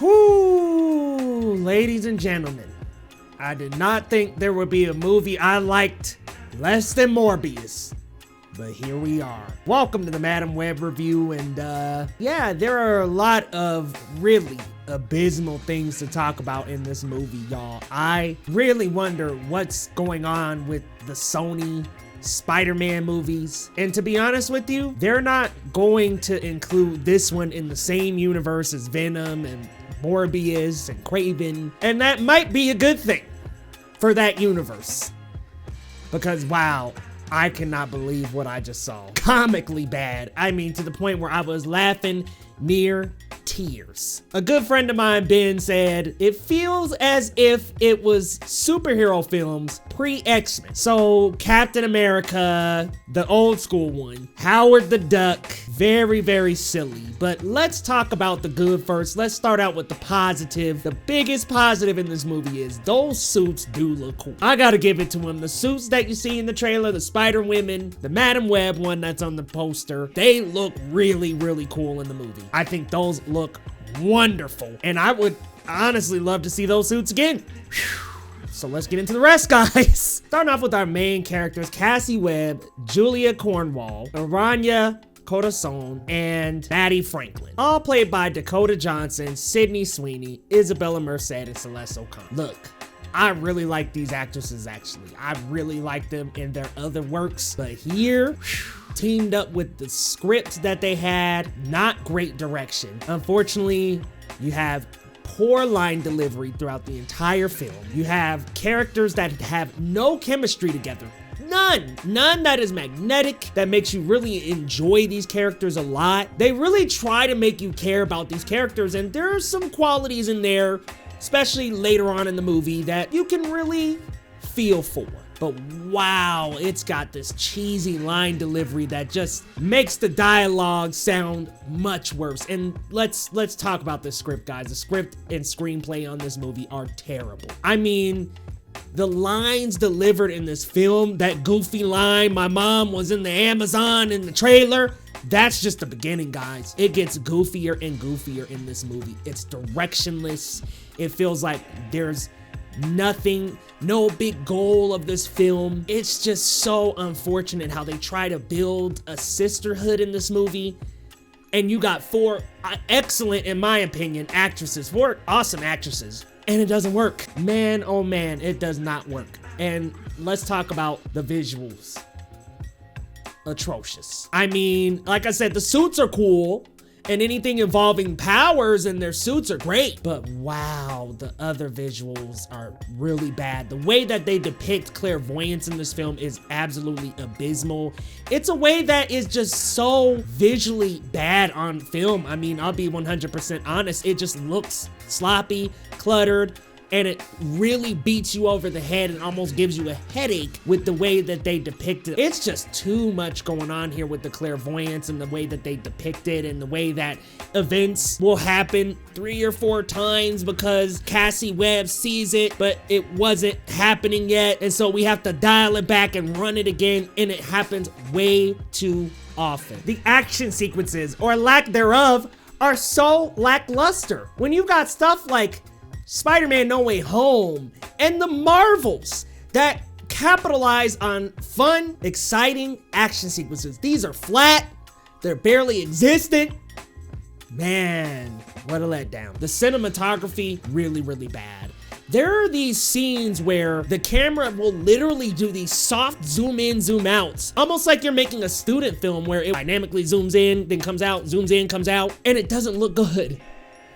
Whoo, ladies and gentlemen, I did not think there would be a movie I liked less than Morbius, but here we are. Welcome to the Madam Web review, and yeah, there are a lot of really abysmal things to talk about in this movie, y'all. I really wonder what's going on with the Sony Spider-Man movies, and to be honest with you, they're not going to include this one in the same universe as Venom and Morbius and Craven, and that might be a good thing for that universe, because wow, I cannot believe what I just saw. Comically bad. I mean, to the point where I was laughing near tears. A good friend of mine, Ben, said it feels as if it was superhero films pre-X-Men. So Captain America, the old school one, Howard the Duck, very, very silly. But let's talk about the good first. Let's start out with the positive. The biggest positive in this movie is those suits do look cool. I gotta give it to them. The suits that you see in the trailer, the Spider-Women, the Madam Web one that's on the poster, they look really, really cool in the movie. I think those look wonderful, and I would honestly love to see those suits again. Whew. So let's get into the rest, guys. Starting off with our main characters, Cassie Webb, Julia Cornwall, Aranya Corazon, and Maddie Franklin, all played by Dakota Johnson, Sydney Sweeney, Isabela Merced, and Celeste O'Connor. Look, I really like these actresses, actually. I really like them in their other works, but here, teamed up with the script that they had, not great direction. Unfortunately, you have poor line delivery throughout the entire film. You have characters that have no chemistry together. None that is magnetic, that makes you really enjoy these characters a lot. They really try to make you care about these characters, and there are some qualities in there, especially later on in the movie, that you can really feel for. But wow, it's got this cheesy line delivery that just makes the dialogue sound much worse. And let's talk about this script, guys. The script and screenplay on this movie are terrible. I mean, the lines delivered in this film, that goofy line, "My mom was in the Amazon" in the trailer, that's just the beginning, guys. It gets goofier and goofier in this movie. It's directionless. It feels like there's nothing, no big goal of this film. It's just so unfortunate how they try to build a sisterhood in this movie, and you got four excellent, in my opinion, actresses, four awesome actresses, and it doesn't work. Man, oh man, it does not work. And let's talk about the visuals. Atrocious. I mean, like I said, the suits are cool, and anything involving powers and their suits are great, but wow, the other visuals are really bad. The way that they depict clairvoyance in this film is absolutely abysmal. It's a way that is just so visually bad on film. I mean, I'll be 100% honest, it just looks sloppy, cluttered, and it really beats you over the head and almost gives you a headache with the way that they depict it. It's just too much going on here with the clairvoyance and the way that they depict it, and the way that events will happen 3 or 4 times because Cassie Webb sees it, but it wasn't happening yet, and so we have to dial it back and run it again, and it happens way too often. The action sequences, or lack thereof, are so lackluster. When you got stuff like Spider-Man No Way Home and the Marvels that capitalize on fun, exciting action sequences, these are flat, they're barely existent. Man, what a letdown. The cinematography, really, really bad. There are these scenes where the camera will literally do these soft zoom in, zoom outs, almost like you're making a student film where it dynamically zooms in, then comes out, zooms in, comes out, and it doesn't look good.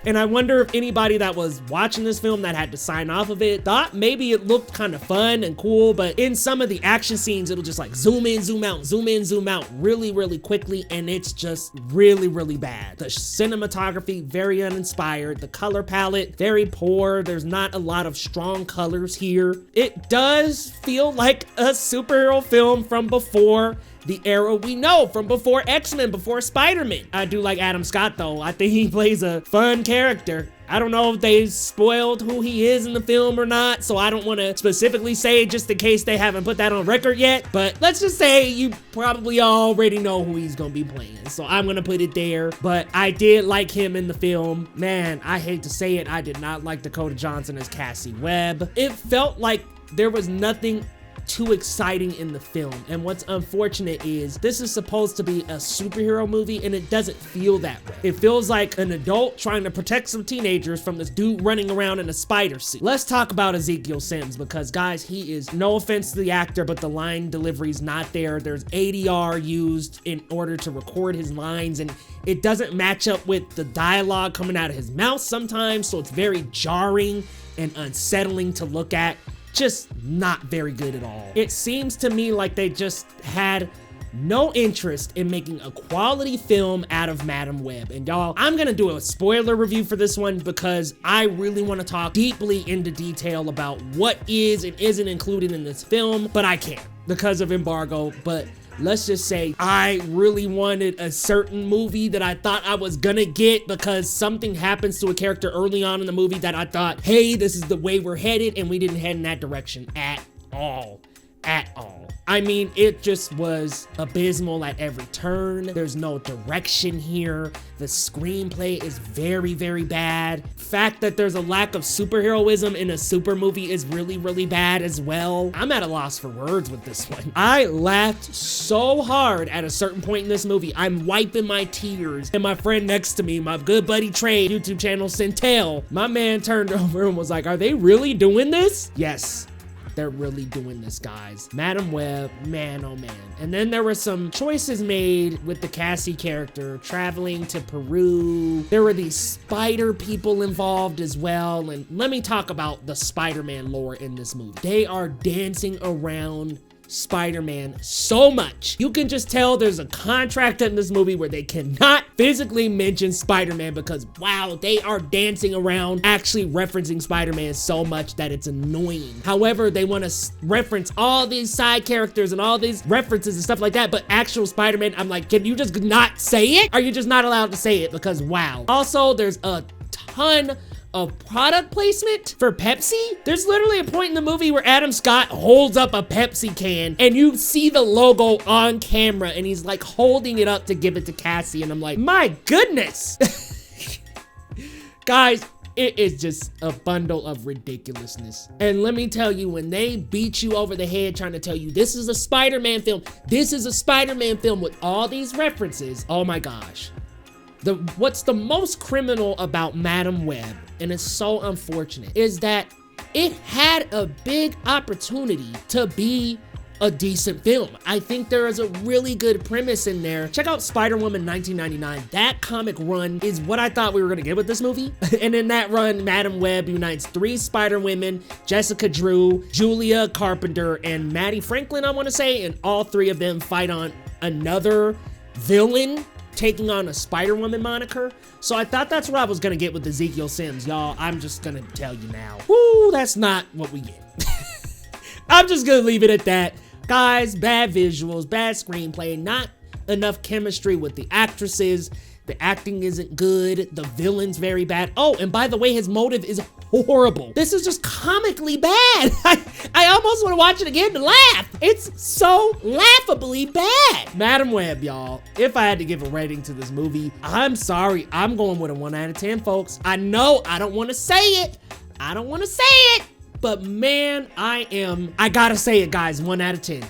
And I wonder if anybody that was watching this film that had to sign off of it thought maybe it looked kind of fun and cool, but in some of the action scenes, it'll just like zoom in, zoom out, zoom in, zoom out really, really quickly, and it's just really, really bad. The cinematography, very uninspired. The color palette, very poor. There's not a lot of strong colors here. It does feel like a superhero film from before the era we know, from before X-Men, before Spider-Man. I do like Adam Scott though. I think he plays a fun character. I don't know if they spoiled who he is in the film or not, so I don't want to specifically say just in case they haven't put that on record yet, but let's just say you probably already know who he's gonna be playing, so I'm gonna put it there. But I did like him in the film. Man, I hate to say it, I did not like Dakota Johnson as Cassie Webb. It felt like there was nothing too exciting in the film, and what's unfortunate is this is supposed to be a superhero movie and it doesn't feel that way. It feels like an adult trying to protect some teenagers from this dude running around in a spider suit. Let's talk about Ezekiel Sims, because guys, he is, no offense to the actor, but the line delivery's not there. There's ADR used in order to record his lines, and it doesn't match up with the dialogue coming out of his mouth sometimes, so it's very jarring and unsettling to look at. Just not very good at all. It seems to me like they just had no interest in making a quality film out of Madam Web. And y'all, I'm gonna do a spoiler review for this one because I really want to talk deeply into detail about what is and isn't included in this film, but I can't because of embargo. But let's just say I really wanted a certain movie that I thought I was gonna get because something happens to a character early on in the movie that I thought, hey, this is the way we're headed, and we didn't head in that direction at all. At all. I mean, it just was abysmal at every turn. There's no direction here. The screenplay is very, very bad. Fact that there's a lack of superheroism in a super movie is really, really bad as well. I'm at a loss for words with this one. I laughed so hard at a certain point in this movie. I'm wiping my tears, and my friend next to me, my good buddy Trey, YouTube channel Centel, my man turned over and was like, are they really doing this? Yes. They're really doing this, guys. Madam Web, man, oh man. And then there were some choices made with the Cassie character traveling to Peru. There were these spider people involved as well. And let me talk about the Spider-Man lore in this movie. They are dancing around Spider-Man so much. You can just tell there's a contract in this movie where they cannot physically mention Spider-Man because, wow, they are dancing around actually referencing Spider-Man so much that it's annoying. However, they want to reference all these side characters and all these references and stuff like that, but actual Spider-Man, I'm like, can you just not say it? Are you just not allowed to say it? Because, wow. Also, there's a ton of product placement for Pepsi. There's literally a point in the movie where Adam Scott holds up a Pepsi can and you see the logo on camera and he's like holding it up to give it to Cassie, and I'm like, my goodness. Guys, it is just a bundle of ridiculousness. And let me tell you, when they beat you over the head trying to tell you this is a Spider-Man film, this is a Spider-Man film with all these references, oh my gosh. What's the most criminal about Madam Web, and it's so unfortunate, is that it had a big opportunity to be a decent film. I think there is a really good premise in there. Check out Spider-Woman 1999. That comic run is what I thought we were gonna get with this movie. And in that run, Madam Web unites 3 Spider-Women, Jessica Drew, Julia Carpenter, and Maddie Franklin, I wanna say, and all 3 of them fight on another villain taking on a Spider-Woman moniker. So I thought that's what I was gonna get with Ezekiel Sims. Y'all, I'm just gonna tell you now. Woo, that's not what we get. I'm just gonna leave it at that. Guys, bad visuals, bad screenplay, not enough chemistry with the actresses. The acting isn't good. The villain's very bad. Oh, and by the way, his motive is horrible. This is just comically bad. I almost want to watch it again to laugh. It's so laughably bad. Madam Web, y'all. If I had to give a rating to this movie, I'm sorry. I'm going with a 1 out of 10, folks. I know I don't want to say it. I don't want to say it. But man, I gotta say it, guys. 1 out of 10.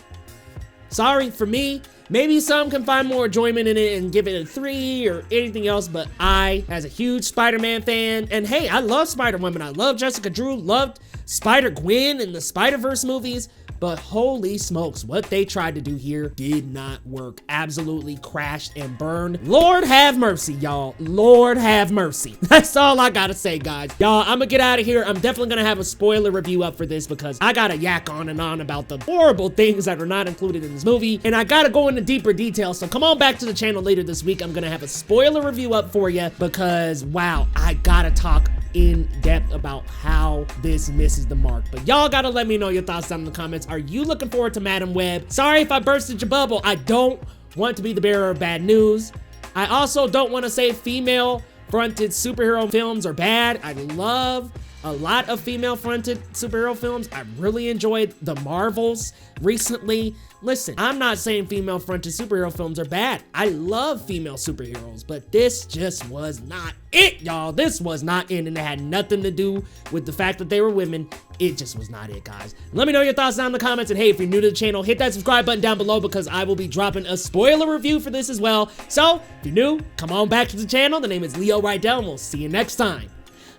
Sorry for me. Maybe some can find more enjoyment in it and give it a 3 or anything else, but I, as a huge Spider-Man fan, and hey, I love Spider-Woman, I love Jessica Drew, loved Spider-Gwen in the Spider-Verse movies, but holy smokes, what they tried to do here did not work. Absolutely crashed and burned. Lord have mercy, y'all. Lord have mercy. That's all I gotta say, guys. Y'all, I'm gonna get out of here. I'm definitely gonna have a spoiler review up for this because I gotta yak on and on about the horrible things that are not included in this movie, and I gotta go into deeper detail, so come on back to the channel later this week. I'm gonna have a spoiler review up for you because, wow, I gotta talk in depth about how this misses the mark. But y'all gotta let me know your thoughts down in the comments. Are you looking forward to Madam Web? Sorry if I bursted your bubble. I don't want to be the bearer of bad news. I also don't want to say female female-fronted superhero films are bad. I love a lot of female-fronted superhero films. I really enjoyed the Marvels recently. Listen, I'm not saying female-fronted superhero films are bad. I love female superheroes, but this just was not it, y'all. This was not it, and it had nothing to do with the fact that they were women. It just was not it, guys. Let me know your thoughts down in the comments, and hey, if you're new to the channel, hit that subscribe button down below because I will be dropping a spoiler review for this as well. So, if you're new, come on back to the channel. The name is Leo Rydell, and we'll see you next time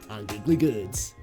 on Geekly Goods.